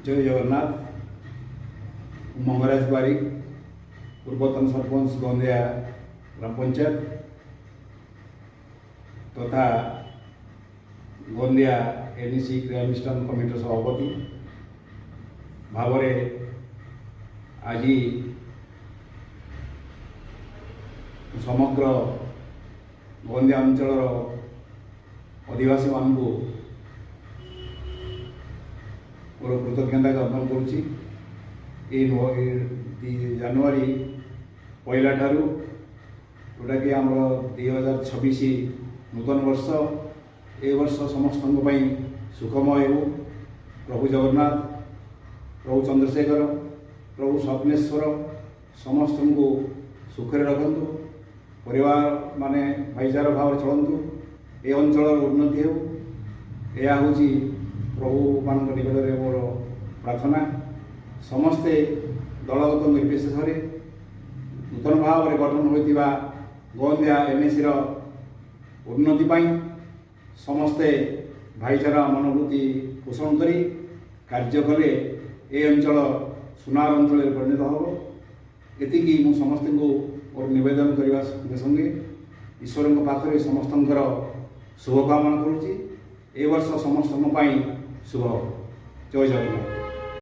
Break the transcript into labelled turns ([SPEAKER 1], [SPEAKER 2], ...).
[SPEAKER 1] जय जगन्नाथ। मंगराज बारिक, पूर्वतन सरपंच गोंदिया ग्राम पंचायत तथा गोंदिया एनईसी क्रियानुष्ठान कमिटर सभापति भाव आज समग्र गोंदिया अंचल आदिवासी मान मोर कृतज्ञता ज्ञापन करुच्ची। जानुआरी पहला ठारू जोटा कि आम 2026 नूतन वर्ष ए वर्ष समस्त सुखमय हो। प्रभु जगन्नाथ, प्रभु चंद्रशेखर, प्रभु स्वप्नेश्वर समस्त को सुखरे रखु। परिवार माने भाईचारा भाव चलतु। ए अंचल उन्नति हो। यह हूँ प्रभु मान निकट में मोर प्रार्थना। समस्ते दलगत निर्विशेष नूतन भाव में गठन होता गोंदिया एनएसी उन्नति समस्ते भाईचारा मनोवृत्ति पोषण करी कार्य कले ए अंचल सुनार अंचल परिणत हम। एतिकी मु समस्त को और निवेदन करने संगे संगे ईश्वर पाखे समस्तर शुभकामना करुच्ची। ए वर्ष समस्त शुभ। जय जगन्नाथ।